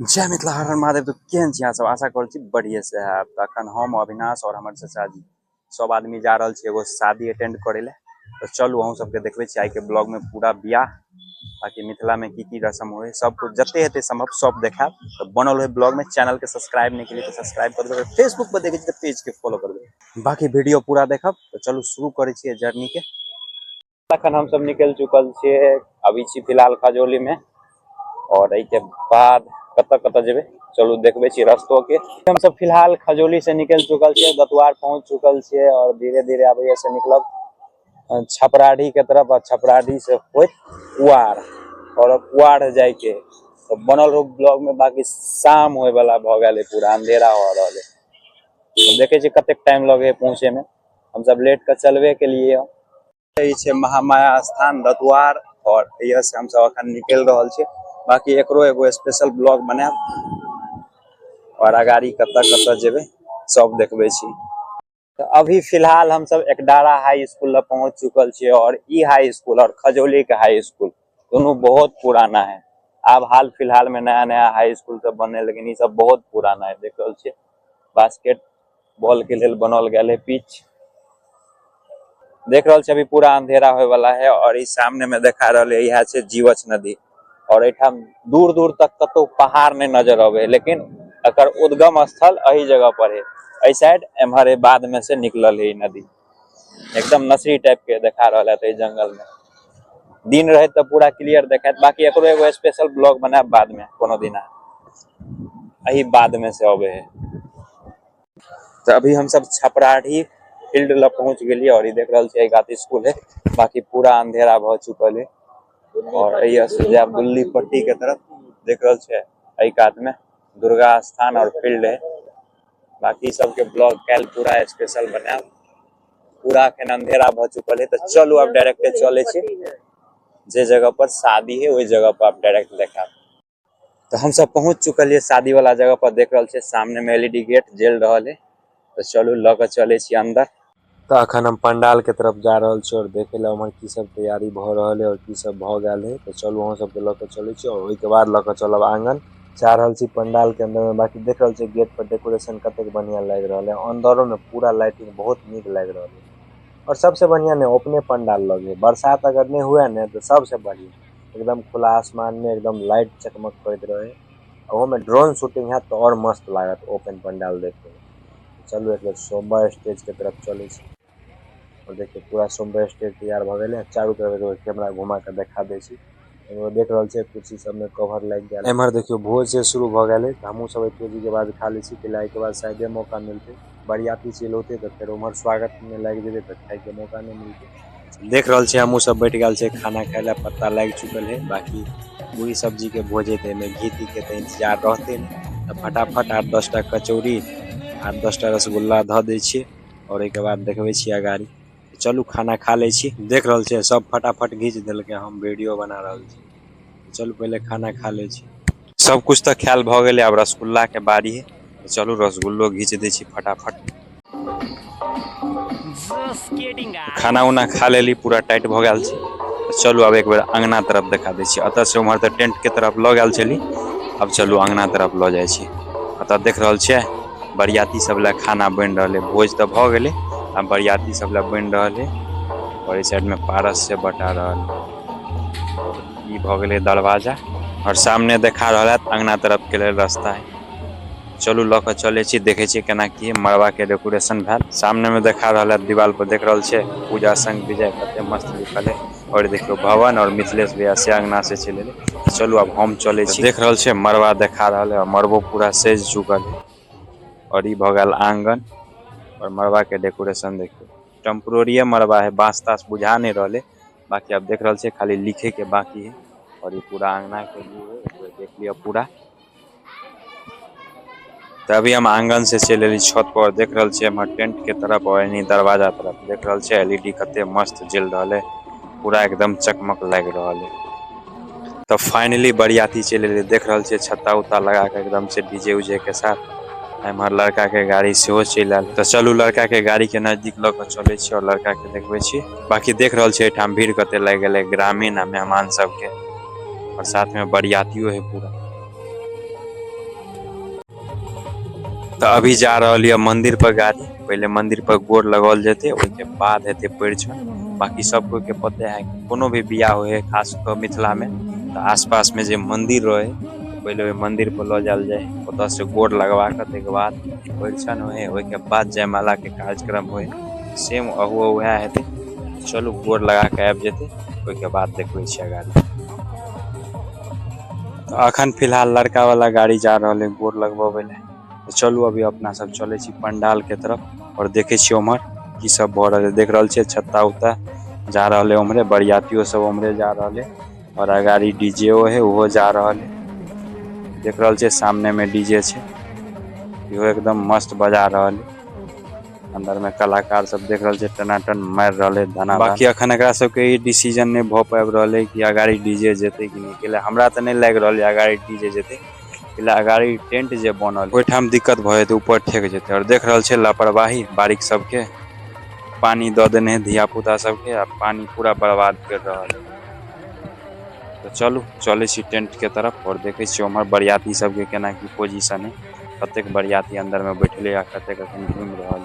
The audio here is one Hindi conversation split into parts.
जय मिथिला हर हर महादेव। तो केहन छी अहाँ सब? आशा करै छी बढ़िया से है। तो अखन हम अविनाश और हमर चाचा जी सब आदमी जा रहल छी एगो शादी अटेंड करे ले। तो चलू अहूँ सबके देखबे छी आई के ब्लॉग में पूरा बियाह बाकी मिथिला में की रस्म होय सब कुछ जते हेते संभव सब देखाब। तो बनल है ब्लॉग में। चैनल के सब्सक्राइब नहीं केलिए तो सब्सक्राइब कर देबे। फेसबुक पर देखे छी तो पेज के फॉलो कर देबे। बाकी वीडियो पूरा देखब। तो चलू शुरू करे छी जर्नी के। अखन हम सब निकल चुकल छी अभी छी फिलहाल खजौली में और एहि के बाद कत जेबे चलू देखबे छी रस्तो के। हम सब फिलहाल खजौली से निकल चुकल छे दतवार पहुंच चुकल छे और धीरे धीरे अब से निकलब छपराढ़ी के तरफ और छपराढ़ी से होइत कुआर और कुआर जाय के। तो बनल रहो ब्लॉग में। बाकी शाम होय वाला भ गेल पूरा अंधेरा हो रहल है। तो देखे छी कते टाइम लगे पहुंचे में। हम सब लेट के चलबे के लिए छे महामाया स्थान दतवार और यह से हम सब अखन निकल रहल छे। बाकी एकरो एगो स्पेशल ब्लॉग बनाएब और अगाड़ी कत जेबे सब देखबे छी। तो अभी फिलहाल हम सब एकडारा हाई स्कूल पहुंच चुकल छे और ई हाई स्कूल और खजौली के हाई स्कूल दोनों बहुत पुराना है। अब हाल फिलहाल में नया नया हाई स्कूल सब बने लेकिन ये सब बहुत पुराना है। देख रहल छे बास्केट बॉल के लिए बनल गेल है पिच। देख रहल छे अभी पूरा अंधेरा होय वाला है और इस सामने में देखा रहल है यह छे जीवछ नदी और एठाम दूर दूर तक कतो पहाड़ नहीं नजर आवे लेकिन अकर उद्गम स्थल अही जगह पर है। अई साइड एम्हर बाद में से निकलल है नदी एकदम नसरी टाइप के देखा रहल है जंगल में। दिन रहे तो पूरा क्लियर देखात। बाकी एकरो एगो स्पेशल ब्लॉग बनाएब बाद में कोनो दिन अही बाद में से आवे है। तो अभी हम सब छपराढ़ी फील्ड ला पहुंच गेलिए और ये देख रहल छे गाती स्कूल है। बाकी पूरा अंधेरा भ चुकल है और यह बुल्ली पट्टी के तरफ देख रहल छे एहि कात में दुर्गा स्थान और फील्ड है। बाकी सबके ब्लॉग कैल पूरा स्पेशल बनाएब। पूरा अखन अंधेरा भ चुकल है। तो चलू अब डायरेक्ट चले छी जे जगह पर शादी है वही जगह पर आप डायरेक्ट देखा। तो हम सब पहुंच चुकल है शादी वाला जगह पर। देख रहल छे सामने में एलईडी गेट जल रहल है। तो चलू लग चले छी अंदर। तो अखन हम पंडाल के तरफ जा रहल छी और देखे ला उमर की सब तैयारी भ रहल है और की सब भ गेल है। तो चलू हम सब के लग चले छी और ओई के बाद लग चलब आंगन। जा रहल छी पंडाल के अंदर में। बाकी देख रहल छी गेट पर डेकोरेशन कते बढ़िया लग रहल है। अंदरों में पूरा लाइटिंग बहुत नीक लग रहल है और सबसे बढ़िया ने ओपने पंडाल लगे। बरसात अगर नहीं हुआ ने तो सबसे बढ़िया एकदम खुला आसमान में एकदम लाइट चकमक करते रहे। और में ड्रोन शूटिंग है तो और मस्त लागत ओपन पंडाल देखे में। चलू एक बार सोमवार स्टेज के तरफ चले छी और देखिए पूरा सोमवार स्टेज तैयार भ गेल है। चारों तरफ कैमरा घुमा के दिखा दे छी। देख रहल छे कुर्सी सब में कवर लग गया। एमहर देखियो भोज से शुरू भ गेल है। हमहू सब एतेजी के बाद खा ले छी। खिलाए के बाद शायद मौका मिलते बरियाती चिल होते तो फिर उमर स्वागत में लग जेबे तो खाए के मौका नहीं मिलते। देख रहल छे हमहू सब बैठ गेल छे खाना खाए ला। पत्ता लग चुकल है। बाकी पूरी सब्जी के भोजे थे में घी ती के तो इंतजार रहते तो फटाफट 8-10 टा कचौड़ी 8-10 टा रसगुल्ला ध दे छी और एक बाद देखबे छी अगाड़ी। चलू खाना खा ले छी। देख रहल छे सब फटाफट घीच देलके हम वीडियो बना रहल छी। चलू पहले खाना खा ले छी। सब कुछ तो ख्याल भ गेले अब रसगुल्ला के बारी है। तो चलू रसगुल्लो घीच दे छी फटाफट। खाना उना खा लेली पूरा टाइट भ गेल छी। तो चलू अब एक बार अंगना तरफ दिखा दे छी। अत से उमहर तो टेंट के तरफ ल गेल छली। अब चलू अंगना तरफ ल जाय छी। अत देख रहल छे बरियाती सब ला खाना बन रहल है। भोज तो भ गेले अब बरियाती सब ला बन रहल है और इस साइड में पारस से बटा रहल है। ई भ गेले दरवाजा और सामने देखा रहल है अंगना तरफ के लिए रास्ता है। चलू लक चले छी देखे छी केना की मरवा के डेकोरेशन भेल। सामने में देखा रहल है दीवार पर देख रहल छे पूजा संग विजय कते मस्त लिखल है। और देखियो भवन और मिथिलेश भैया से अंगना से चले ले। चलू अब हम चले छी। देख रहल छे मरवा देखा रहल है और मरबो पूरा सज चुकल है और ई भ गेल आंगन और मरवा के डेकोरेशन देखियो टेम्पोररी मरवा है। बांस तास बुझा नहीं रहले। बाकी अब देख रहल छे खाली लिखे के बाकी है। और ये पूरा आंगना के लिए है, देख लिया पूरा। तो अभी हम आंगन से चल रही छत पर, देख रहा छे हम टेंट के तरफ और यानी दरवाजा तरफ देख रहा छे एलईडी कते मस्त जल रहा है, पूरा एकदम चकमक लग रहा है। तो फाइनली बरियाती चल रही, देख रहा छे छत्ता उत्ता लगा के एकदम से डीजे उजे के साथ। हमार लड़का के गाड़ी से हो चल आल, तो चलू लड़का के गाड़ी के नजदीक लग चले छी और लड़का के देखबे छी। बाकी देख रहा छे ठाम भीड़ कते लग गए ग्रामीण आ मेहमान सबके, और साथ में बरियातियों है पूरा। तो अभी जा रहा है मंदिर पर गाड़ी, पहले मंदिर पर गोर लगल जेते, उसके बाद हेते परिछन। बाकी सबको के पता है कोनो भी बियाह हो है खास कर मिथिला में, तो आसपास में जे मंदिर रहे पहले मंदिर पर ल जाल जाए, ओत से गोर लगवा के बाद परिछन होए, ओके बाद जयमाला के कार्यक्रम होए। सेम अहुआ वह हेते, चलू गोर लगा के आबि जेते, ओके बाद देखबै छियै गाड़ी। तो अखन फिलहाल लड़का वाला गाड़ी जा रहा है गोर लगवावे ले। तो चलू अभी अपना सब चले छी पंडाल के तरफ और देखे छी उम्हर की सब भ रहा है। देख रहा छे छत्ता उत्ता जा रहा है उम्हरे, बरियातियों सब उम्हरे जा रहा है, और अगाड़ी डीजे है वो जा रहा है। देख रहा छे सामने में डीजे छे, यो एकदम मस्त बजा रहा है। अंदर में कलाकार सब देख रहा छे टनाटन मार रहा है धना। बाकी अखन एकरा सब के ई डिसीजन नहीं भ पाबि रहा है कि अगाड़ी डीजे जेते कि नहीं, केला हमरा त नहीं लग रहा है अगाड़ी डीजे जेते, अगाड़ी टेंट जे बनल ओठाम दिक्कत भ जेते, ऊपर ठेक जेते। और देख रहल छे लापरवाही बारिक सबके, पानी द देने धिया पुता सबके आ पानी पूरा बर्बाद कर रहा है। तो चलू चले छी टेंट के तरफ और देखे छी उम्हर बरियाती सबके केना की पोजीशन है, कतेक बरियाती अंदर में बैठले आ कतेक अखन घूम रहा है,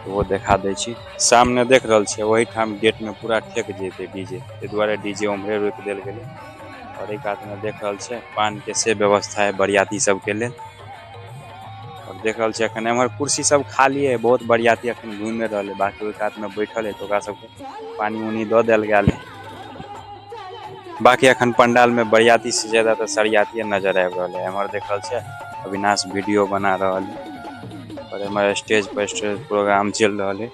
तो वो देखा दे छी। सामने देख रहल छे वही ठाम गेट में पूरा ठेक जेते डीजे, ते द्वारे डीजे उम्हरे रोक देल गेले। और एक हाथ में देख रहल छे पान के से व्यवस्था है बरियाती सब के लिए। और देख रहल छे अखन एमहर कुर्सी सब खाली है, बहुत बरियाती अखन घूम रहल है, बाकी एक हाथ में बैठल है तो ओकरा सबके पानी उनी द देल गेल है। बाकी अखन पंडाल में बरियाती से ज्यादा तो सरियाती नजर आबि रहल है। एमहर देख रहल छे अविनाश वीडियो बना रहल है, और एमहर स्टेज पर प्रोग्राम चल रहल है,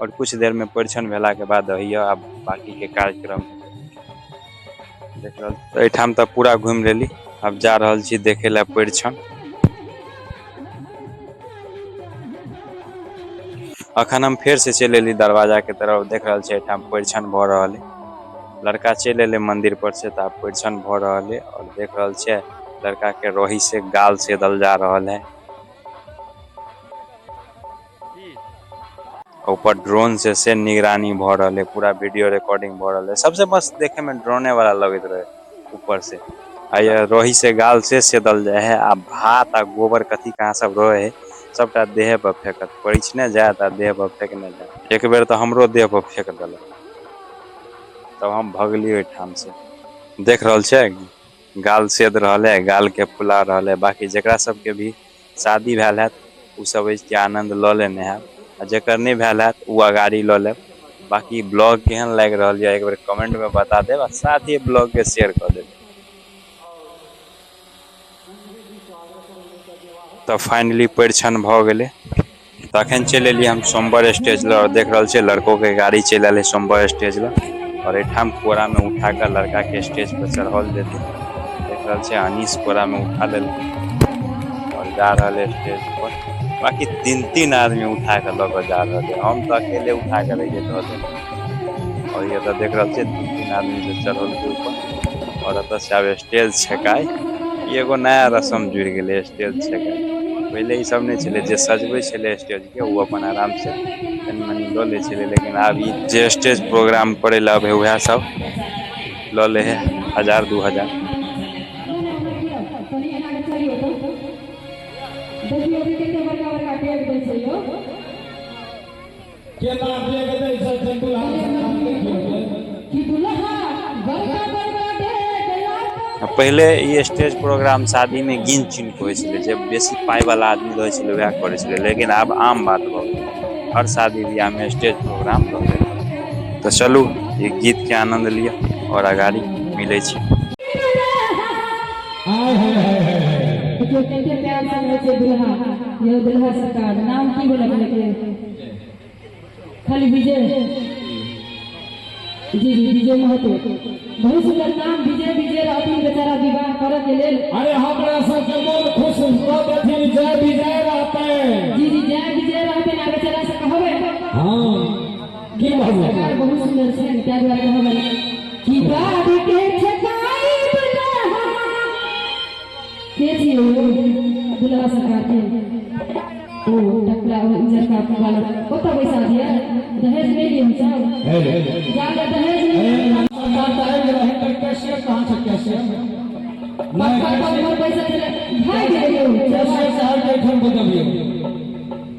और कुछ देर में परिछन भेला के बाद अब बाकी के कार्यक्रम देख रहल। तो एठाम तक पूरा घूम लेली, अब जा रहल छी देखे ला परिछन। अखन हम फिर से चल एली दरवाजा के तरफ, देख रहल छी एठाम परिछन भ रहल है। लड़का चल एले मंदिर पर से, तो अब परिछन भ रहल है। और देख रहल छे लड़का के रोही से गाल सेदल जा रहल है, ऊपर ड्रोन से निगरानी भ रहल है, पूरा वीडियो रिकॉर्डिंग भ रहल है। सबसे मस्त देखे में ड्रोने वाला लगत रहे ऊपर से, आ ये रोही से गाल से सेदल जाए है। आ भात आ गोबर कथी कहाँ सब रहे है सबटा देह पर फेंकत, परिछने जात आ देह पर फेंकने जात। एक बेर तो हमरो देह पर फेंक देलक, तब हम भगली ओइठाम से। देख रहल छे गाल सेद रहल है, गाल के फुला रहल है। बाकी जेकरा सबके भी शादी भेल है उ सब इसके आनंद ल लेने है, आ जेकर नहीं भेल है उ अगाड़ी ल ले। बाकी ब्लॉग केहन लाग रहल है एक बार कमेंट में बता देब, आ साथ ही ब्लॉग के शेयर कर देब। तो फाइनली परिछन भ गेले, तो अखन चल एलिए हम सोमवार स्टेज ल, और देख रहल छे लड़कों के गाड़ी चल आले सोमवार स्टेज ल, और एठाम कोरा में उठा कर लड़का के स्टेज पर चढ़ल देते। देख रहल छे अनीस कोरा में उठा ले और जा रहा स्टेज पर। बाकी तीन आदमी उठा कर लग जा रहे थे, हम तो अकेले उठा कर रहिए तो। और ये तो देख रहे थे तीन आदमी से चढ़ल के ऊपर, और अत से अब स्टेज छेकाय, एगो नया रस्म जुड़ गए स्टेज छेकाय। पहले ये सब नहीं चले, जे सजबे चले स्टेज के वो अपन आराम से तनी मनी ल ले चले, लेकिन अब जे स्टेज प्रोग्राम करे ला अब वह सब ल ले है 1000-2000। पहले ये स्टेज प्रोग्राम शादी में गिन चिन के होय, जब बेसी पाई वाला आदमी रहे वह करे, लेकिन अब आम बात भ गेल, हर शादी ब्याह में स्टेज प्रोग्राम रहे। तो चलू ये गीत के आनंद लिया और अगाड़ी मिले छी। खाली विजय जी विजय महतो, बहुत सुंदर नाम विजय विजय रहथिन बेचारा विवाह करे के लेल। अरे हमरा सबके मन खुश हो देथिन, जय विजय रहते। जी जी जय विजय रहते ना बेचारा से कहबे। हां की बात सरकार बहुत सुंदर छै, त्या द्वारा कहबे की बात के छकाई बुला के छियो दुल्हा सरकार के। ओ टकला उजर का वाला कत पैसा दिया, दहेज नहीं लिए सब है ज्यादा दहेज नहीं। सरकार रहे तो कैसे कहां से कैसे मैं पैसा भाई दे दो कैसे शहर के ठन बताइए।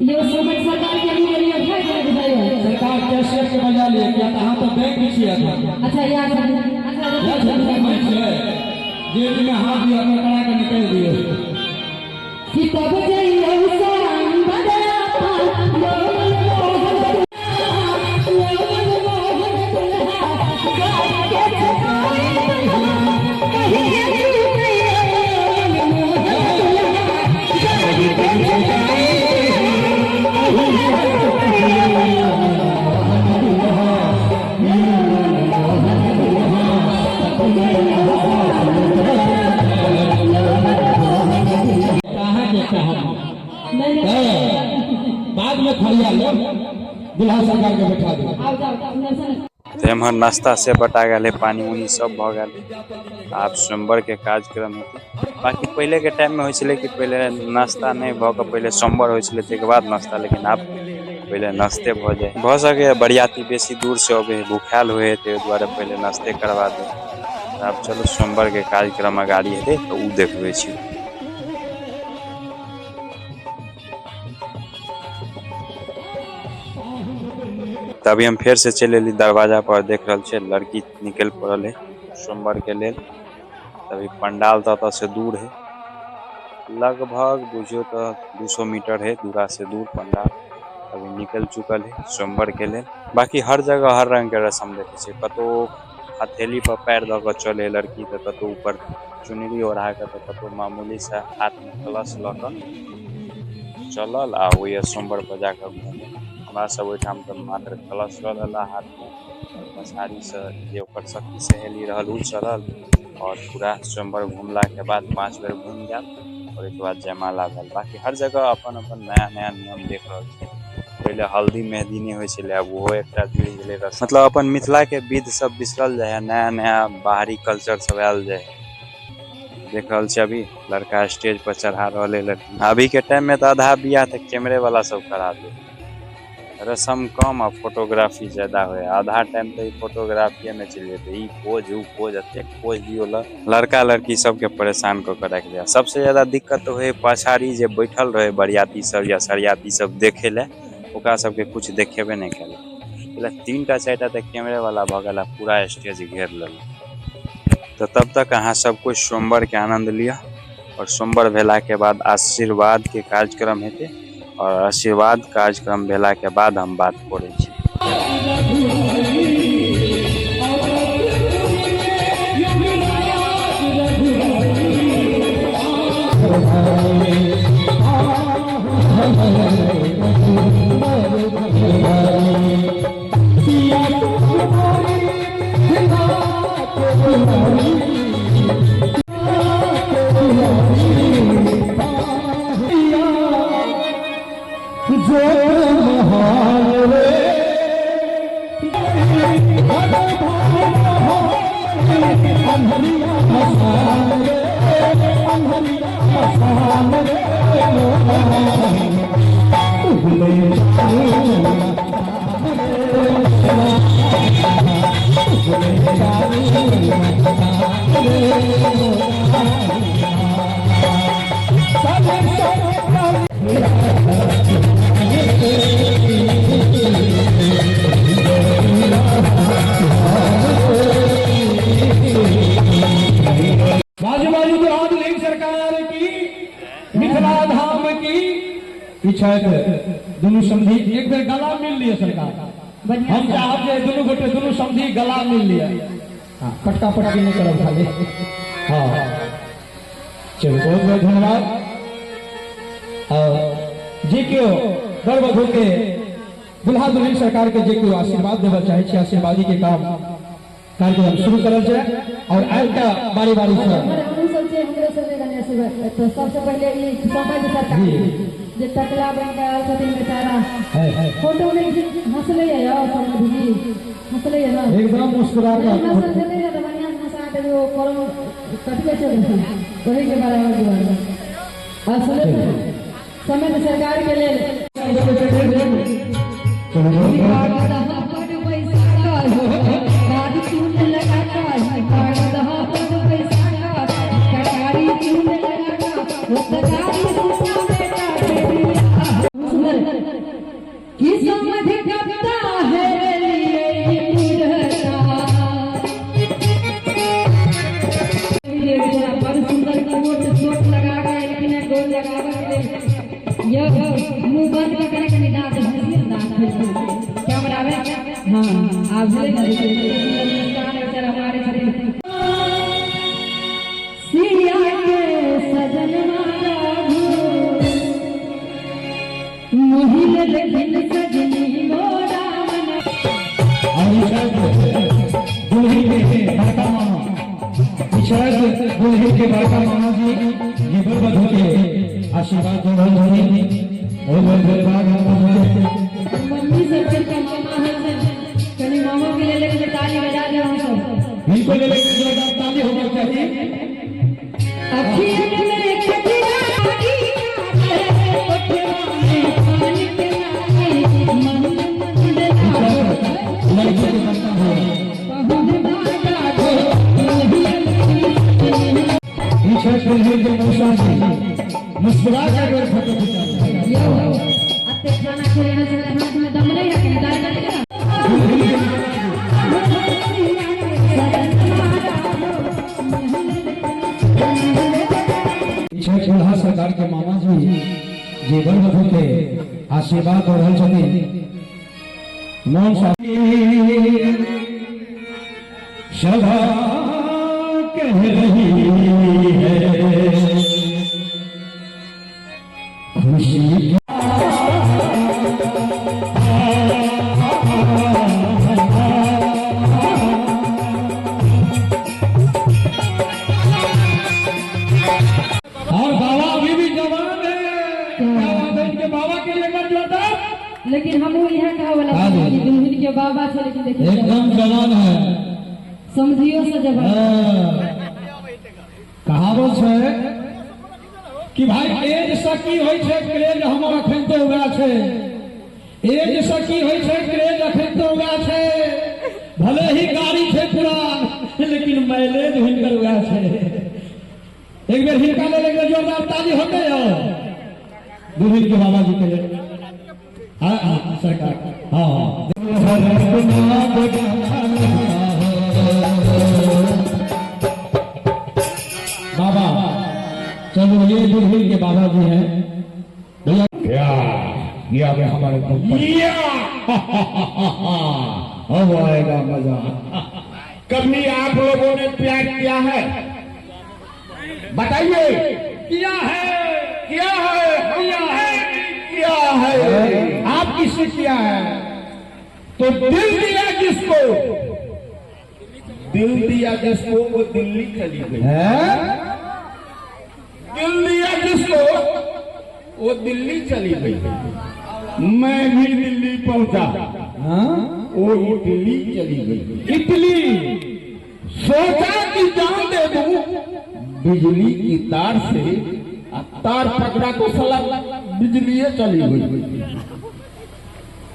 ये सोमन सरकार के लिए लिए भाई दे बताइए। सरकार कैसे के बजा लिए क्या कहां तो बैंक छिया था। अच्छा यार अच्छा जेब में हाथ दिया पकड़ा के निकल दिए कि तब जाइए उसान बदला बाद में खड़िया लो दुल्हा सरकार के बैठा दो। आओ जाओ तो एम्हर नाश्ता से बटा गए, पानी उनी सब भ गए। आप सोमवार के कार्यक्रम होते बाकी पहले के टाइम में हो कि पहले नाश्ता नहीं भऽ पहले सोमवार हो बाद नाश्ता, लेकिन अब पहले नाश्ते भ जाए। भ सके बरियाती बेसी दूर से अबे भूखाल हुए ते द्वारा पहले नाश्ते करवा दे। अब चलो सोमवार के कार्यक्रम अगाड़ी है तो उ देखबे छी। तभी हम फिर से चले ली दरवाजा पर, देख रहा छे लड़की निकल पड़ल है सोमवार के लेल। तभी पंडाल तो से दूर है, लगभग बुझो तो 200 मीटर है दूरा से दूर पंडाल। अभी निकल चुकल है सोमवार के लेल। बाकी हर जगह हर रंग के रस्म देखे छे, कतो हथेली पर पैर द के चले लड़की, तो कतो ऊपर चुनरी ओढ़ा के, तो कतो मामूली सा हाथ में कलश ल के चलल आ वही सोमवार पर जाकर घूमे। हमारा सब ओठाम तो मात्र कलश रहला हाथ में, पछाड़ी से जे ओकर शक्ति सहेली रहल उ चलल। और पूरा सोमवार घूमला के बाद 5 बेर घूम जाल और एक बाद जयमाला भेल। बाकी हर जगह अपन अपन नया नया नियम देख रहल छै। पहले हल्दी मेहंदी नहीं होय छले, अब ओहो एकटा जुड़ गेले रस्म। मतलब अपन मिथिला के विध सब बिसरल जाय है, नया नया बाहरी कल्चर सब आयल जाय है। देख रहल छै अभी लड़का स्टेज पर चढ़ा रहल लड़की। अभी के टाइम में तो आधा बियाह तक कैमरे वाला सब करा दे, रस्म कम आ फोटोग्राफी ज्यादा हुए। आधा टाइम तो फोटोग्राफी में चल जाते, ई पोज उ पोज, अत्ते पोज दियो लड़का लड़की सबके परेशान कर रख दिया। सबसे ज्यादा दिक्कत हुए पछाड़ी जे बैठल रहे बरियाती सब या सरियाती सब देखे ले, ओकरा सबके कुछ देखेबे नहीं कले। 3टा 4टा तक कैमरे वाला भगल, पूरा स्टेज घेर लेल। तो तब तक अहाँ सब कोई सोमवार के आनंद लिया, और सोमवार भेला के बाद आशीर्वाद के कार्यक्रम हेते, और आशीर्वाद कार्यक्रम भेला के बाद हम बात करै छी। दुनू समझी एक बेर गला मिल लिया सरकार, हम चाहब जे दुनू गोटे दुनू समझी गला मिल लिया। हाँ पटका पटकी नहीं करब खाली। हाँ चलो बहुत बहुत धन्यवाद। जे क्यों वर वधू के दुल्हा दुल्हन सरकार के जे क्यों आशीर्वाद देवा चाहे आशीर्वादी के काम कार्यक्रम शुरू करल जाए और आज का बारी बारी से हमारे हम सब से हमरे सब गणेश तो सबसे पहले ये समय के सरकार जे टकला बन के आल छथिन बेचारा है फोटो में हंसले है यार समझी हंसले है ना एकदम मुस्कुरा कर हंसले है तो बढ़िया हंसा के वो करम कटके चल रही वही के बराबर जुआ हंसले समय के सरकार के लिए मुंह बंद करके कहीं दांत कैमरा में हाँ आप हमारे सिया के सजन मोहिल लेकिन सजनी मोरा दुल्ही के बड़का मामा दुल्ही के बड़का मामा जी ये बरबद होके आशीर्वाद दे रहे हैं और धन्यवाद मम्मी से का मामा है कहीं मामा के लिए लेके ताली बजा दे हम सब इनको ले लेके जोरदार ताली होना चाहिए अखियों में कटिया लड़की के बनता हो पीछे दुल्ही के मौसा जी मुस्कुरा कर फोटो खिंचा अते खाना खेलने से हाथ में दम नहीं है दाई करके पीछे चूल्हा सरकार के मामा जी जीवन बधु के आशीर्वाद और छथिन मौन सदा कह रही है खुशी और बाबा अभी भी जवान है क्या बात है इनके बाबा के लिए कर जोता लेकिन हम यहाँ कहा वाला कि दुल्हन के बाबा से लेकिन देखिए एकदम जवान है समझियो से जवान कहावत है कि भाई एज सकी होय छै क्रेज हमर अखन तो उगा छै एज सकी होय छै क्रेज अखन तो उगा छै भले ही गाड़ी छै पुरान लेकिन माइलेज हिनकर उगा छै एक बेर हिनका ले लेके जोरदार ताली होते हो दुल्हन के बाबा जी के लिए हाँ सरकार हाँ बाबा चलो ये दुल्हन के बाबा जी हैं भैया क्या ये हमारे अब आएगा मजा कभी आप लोगों ने प्यार किया है? बताइए। किया है किया है किया है। आप किससे किया है? तो दिल दिया जिसको वो दिल्ली चली गई। दिल दिया जिसको वो दिल्ली चली गई। मैं भी दिल्ली पहुंचा, वो इटली चली गई। इटली सोचा कि जान दे दूं बिजली की तार से, तार पकड़ा तो साला बिजली चली गई।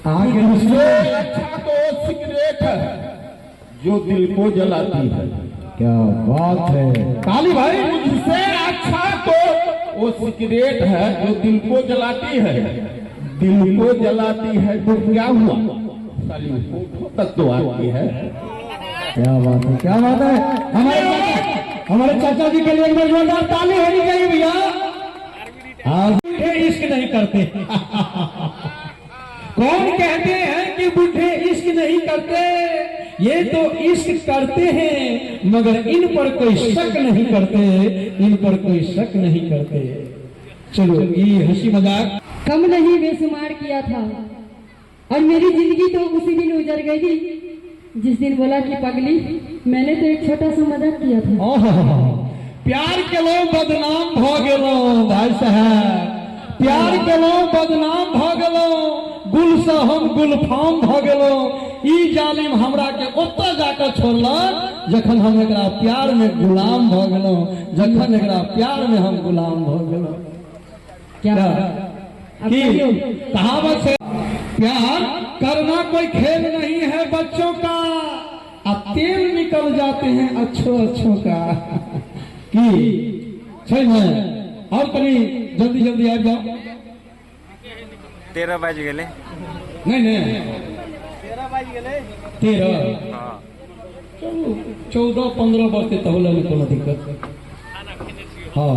आगे मुझसे अच्छा तो सिगरेट है जो दिल को जलाती है। क्या बात है काली भाई, मुझसे अच्छा तो वो सिगरेट है जो दिल को जलाती है। दिल को जलाती है तो क्या हुआ, साली होठों तक तो आती है। क्या बात है, क्या बात है। हमारे चाचा जी के लिए एक जोरदार ताली होनी चाहिए भैया। बूढ़े इश्क नहीं करते कौन कहते हैं कि बूढ़े इश्क नहीं करते? ये तो इश्क करते हैं मगर इन पर कोई शक नहीं करते, इन पर कोई शक नहीं करते। चलो ये हंसी मजाक कम नहीं बेशुमार किया था और मेरी जिंदगी तो उसी दिन उजड़ गई थी जिस दिन बोला कि पगली, मैंने तो एक छोटा सा मजाक किया था। प्यार के लोग बदनाम भ गेलो भाई साहब, प्यार के लोग बदनाम भ गेलो, गुल से हम गुलफाम भ गेलो। ई जालिम हमरा के ओतऽ जाकर छोड़लक जखन हम एकरा प्यार में गुलाम भ गेलो, जखन एकरा प्यार में हम गुलाम भ गेलो। क्या कि कहावत है, प्यार करना कोई खेल नहीं है बच्चों का, अब तेल निकल जाते हैं अच्छों अच्छों का। कि सही में और कहीं जल्दी जल्दी आ जाओ। 13 बज गए। नहीं 13 हाँ 14-15 बजते तो होला नहीं कोनो दिक्कत। हाँ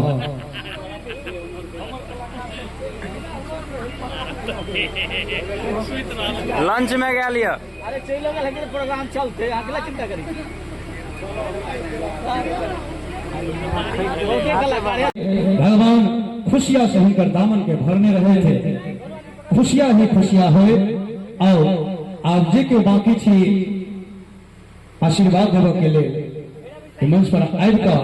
लंच में क्या लिया? अरे चलो लेकिन प्रोग्राम चलते अगला चिंता करें। भगवान खुशियां से होकर दामन के भरने रहे थे, खुशियां ही खुशियां हो। और आप जे के बाकी छी आशीर्वाद देव के लिए मंच पर आबि कऽ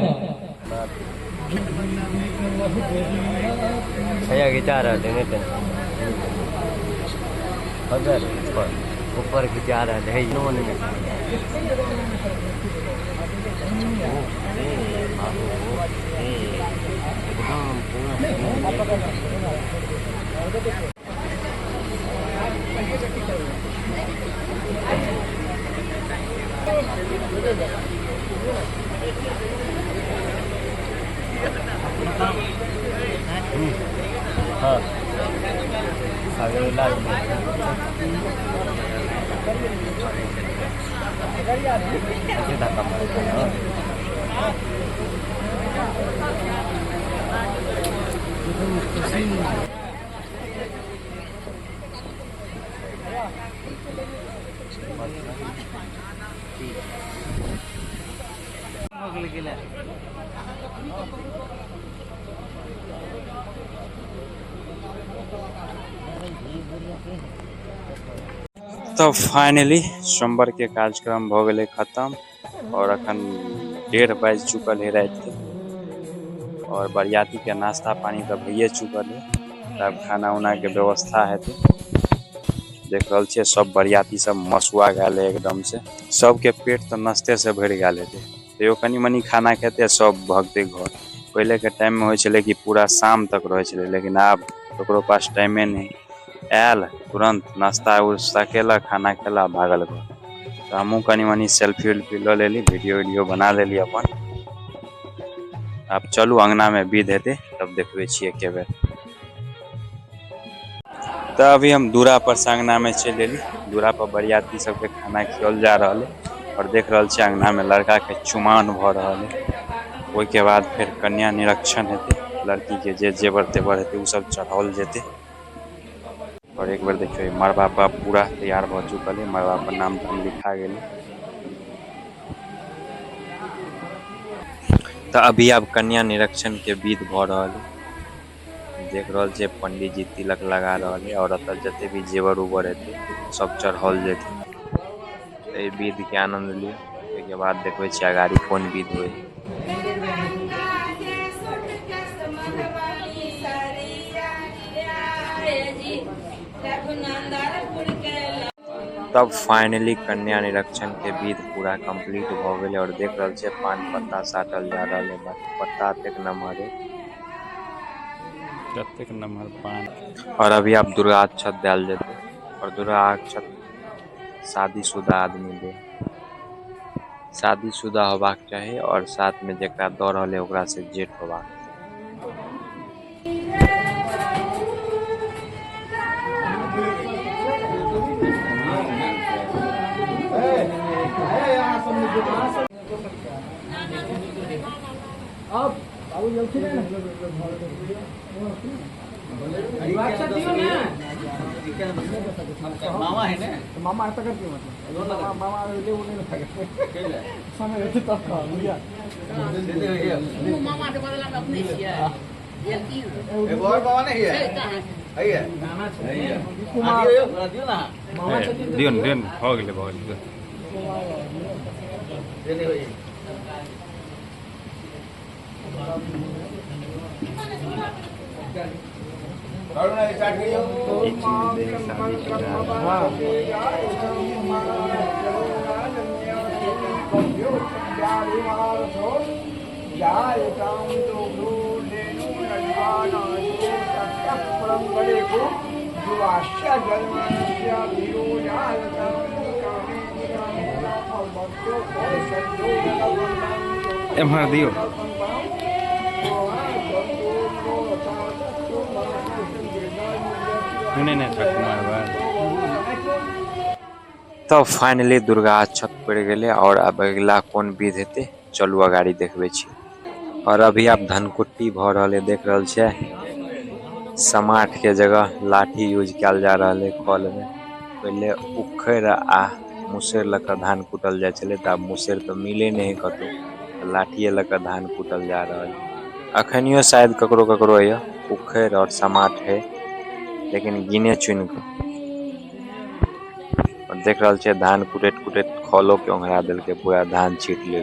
भैया खिंचा रहे थे ऊपर खिंचा रहे है हाँ तो फाइनली सोमवार के कार्यक्रम भ गेले खत्म और अखन 1:30 बज चुकल है रात के और बरियाती के नाश्ता पानी तो भइए चुकल है। तब खाना उना के व्यवस्था है तो देख रहल छे सब बरियाती सब मसुआ गए एकदम से, सबके पेट तो नाश्ते से भर गए थे। तो कनी मनी खाना खेते सब भगते घर। पहले के टाइम में हो चले कि पूरा शाम तक रहे चले, लेकिन अब ओकरो पास टाइमे नहीं, आयल तुरंत नाश्ता उस्ता केलक, खाना खेला, भागल घर। तो हमहूँ कनी मनी सेल्फी उल्फी ल लेली, वीडियो बना लेली अपन। अब चलू अंगना में विध हेते तब देखबे छिए के बेर। तो अभी हम दूरा पर से अंगना में चल एली। दूरा पर बरियाती सबके खाना खियल जा रहा है और देख रहल छी अंगना में लड़का के चुमान भ रहा है। ओइ के बाद फिर कन्या निरीक्षण हेते, लड़की के जे जेवर तेवर हेते उ सब चढ़ावल जेते। और एक बार देखिए मरबा पर पूरा तैयार भ चुकल है, मरबा पर नाम धाम लिखा गेल। तो अभी अब कन्या निरीक्षण के विध भ रहा है। देख रहल छे पंडित जी तिलक लगा रहा है और अतः जते भी जेवर उवर हेते सब चढ़ावल जेते। ए विध के आनंद लियो। के बाद देखबे छी आगाड़ी कोन विध होय। तब फाइनली कन्या निरीक्षण के विध पूरा कंप्लीट भ गेल और देख रहल छे पान पत्ता साटल जा रहल है। बाकी पत्ता तक नमहर है, जतेक नमहर पान। और अभी आप दुर्गा अक्षत डाल जेते और दुर्गा अक्षत शादीशुदा आदमी दे, शादीशुदा होबाक चाही और साथ में जेकरा दऽ रहल है ओकरा से जेठ होबाक। मामा है ना, मामा ऐसा करते मतलब मामा ले वो नहीं लगा समय रहते तब का लिया मामा के बदला में अपने किया ये बहुत बाबा नहीं है है दियो ना मामा दियो हो गेले एम्हर दियो। तब फाइनली दुर्गा छत पड़ गए और अब अगला कोन विध हेते चलू अगाड़ी देखबे छी। और अभी आप धनकुट्टी भ रहा देख रहल छे। समाट के जगह लाठी यूज कल जा रहा है कल में। पहले उखड़ आ मुसेर लक धान कुटल जाए छले त मुसेर तो मिले नहीं कतो, लाठिए लक धान कुटल जा रहा है। अखनियो शायद ककरो ककरो है उखड़ और समाट है, लेकिन गिने चुन के और देख रहल छे धान कुटेट कुटेट खलो के ओंघरा दिल के पूरा धान छीट ले।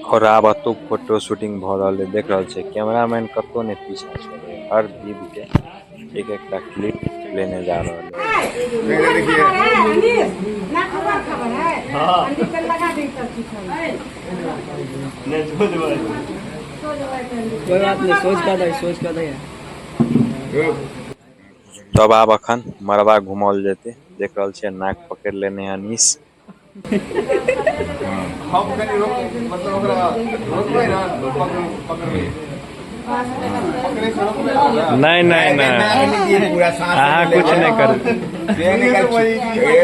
और अब तो फोटो शूटिंग भ रहा है देख रहल छे। कैमरामैन कतो ने पीछा छे, हर विध के एक एक क्लिप लेने जा रहा है। कोई बात नहीं, सोच का दे। तब आप अखन मरवा घुमल जेते देख रहल छे। नाक पकड़ लेने अनीस। हम कनी रोक मतलब ओकरा रोकबै ना पकड़बै नहीं नहीं नहीं पूरा सांस हाँ कुछ नहीं कर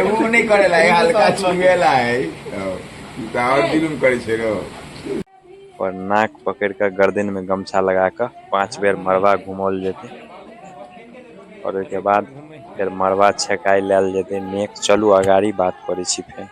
वो नहीं करेला हल्का छुएला है और दिलुम करे छे रो। और नाक पकड़ कर गर्दन में गमछा लगा कर 5 बेर मरवा घुमल जेते और उसके बाद फिर मरवा छकाई लेल जेते नेक। चलू अगाड़ी बात करे छी फेर।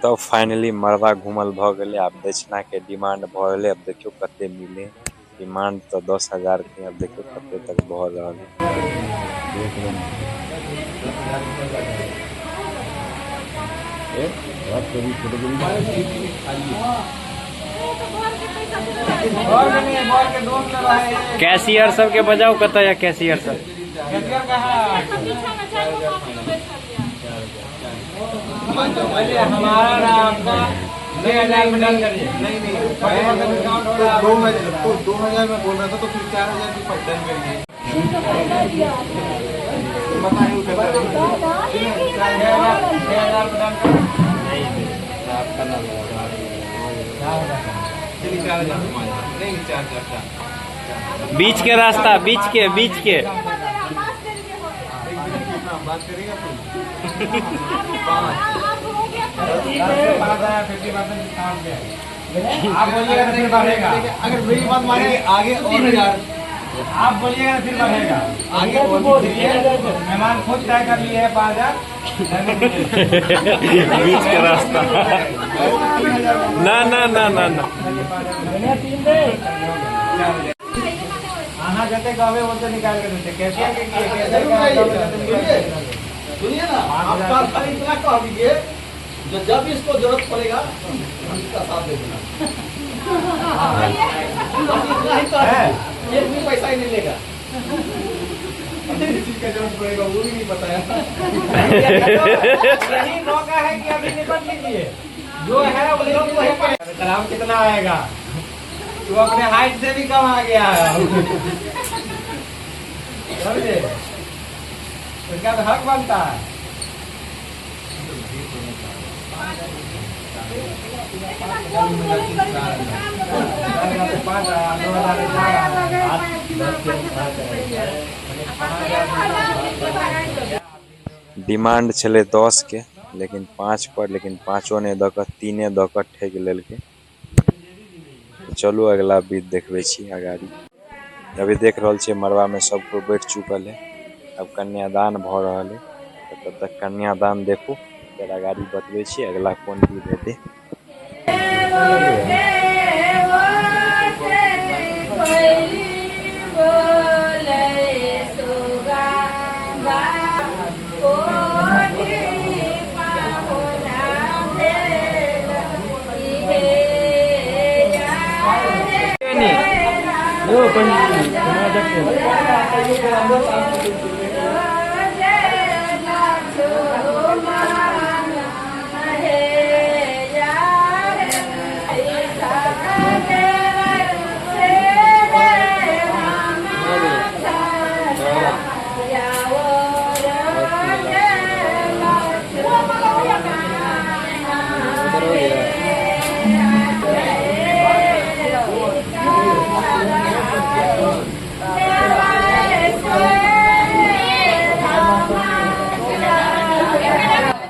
तो फाइनली मरवा घूमल भ गए। अब दक्षिणा के डिमांड भ गए। अब देखियो कते मिले। डिमांड तो 10,000 के, अब देखियो कते तक भ रहा है। कैशियर सब के बजाओ कत या कैशियर सब हमारा ना आपका 2000 में डन करिए। नहीं 2000 में बोल रहा था तो फिर 4000 की डन करिए। बीच के रास्ता बीच के बात करेगा आप बोलिएगा तो फिर बढ़ेगा। अगर मेरी बात माने आगे और आप बोलिएगा तो फिर बढ़ेगा आगे। मेहमान खुद तय कर लिए है 5000 बीच के रास्ता ना हाँ जैसे कहे वो तो निकाल के देते। कैसे सुनिए ना, आप इतना कह दीजिए जब इसको जरूरत पड़ेगा इसका साथ दे देना। इतना ही तो है, एक भी पैसा ही नहीं लेगा। चीज का जरूरत पड़ेगा वो भी नहीं बताया। यही मौका है कि अभी निपट लीजिए जो है वो लोग वही। कितना आएगा तू अपने हाइट से भी कम आ गया है। समझे? उसका तो हक बनता है। डिमांड छले 10 के लेकिन 5 पर, लेकिन पाँचों ने दऽ कऽ 3 दऽ कऽ ठकि लेलकै। चलू अगला विध देखबै छी अगाड़ी। अभी देख रहल छियै मड़वा में सब कोई बैठ चुकल है। अब कन्यादान भऽ रहल है। तब तक कन्यादान देखू, फिर अगाड़ी बतबै छी अगला कोन विध हेतै।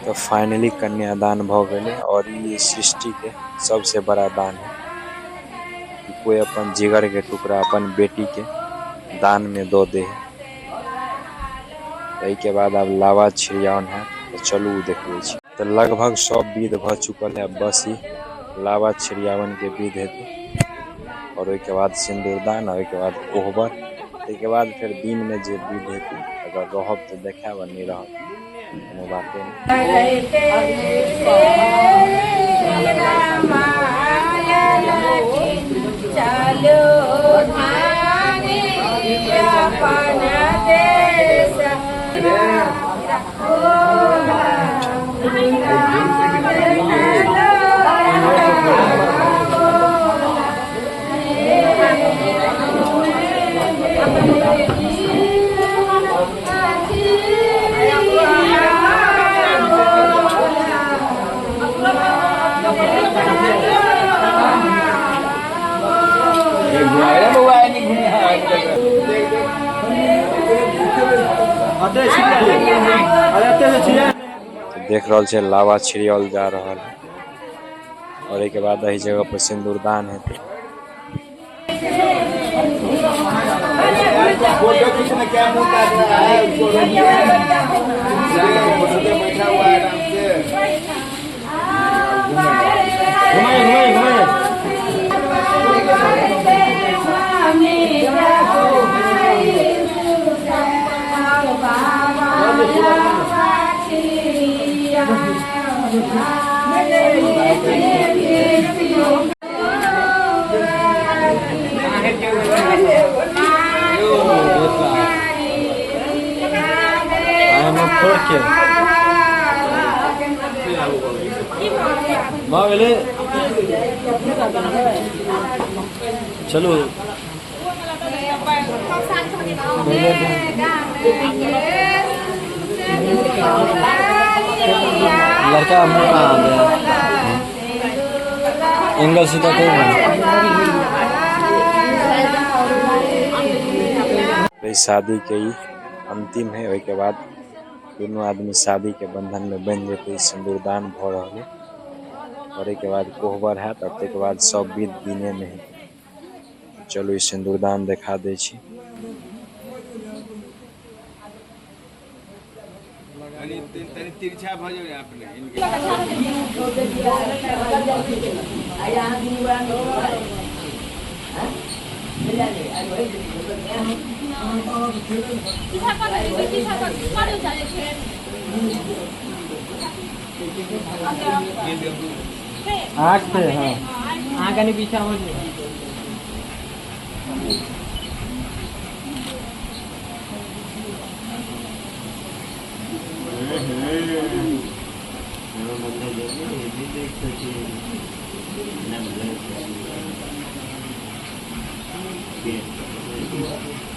तो फाइनली कन्यादान भऽ गेलै और ये सृष्टि के सबसे बड़ा दान है कि कोई अपन जिगर के टुकड़ा अपन बेटी के दान में दो दे। एहि के बाद अब लावा छिड़ियावन है, तो चलू देखबै छी। तो लगभग सब विध भ चुकल है, बस ही लावा छिड़ियावन के विध हेतै और ओहि के बाद सिंदूरदान, ओहि के बाद कोहबर, ओहि के बाद फिर दिन में जे विध हेतै अगर रहब तो देखाब, नहीं रहब कोनो बाते देख रहल छै लावा छिड़ियाल जा रहल है और एक बाद एही जगह पर सिंदूरदान हेतै। चलो लड़का एंगल सीधा शादी के ही अंतिम है। ओहि के बाद दोनों आदमी शादी के बंधन में बन जेते। सिंदूरदान भ रहल है और एक बाद कोहबर है, तब तक बाद सब विध दिने में है। चलो ई सिंदूरदान देखा दे छी। तिरछा भ जाए अपने आठ पे हाँ आगे नहीं पीछा हो जाए। के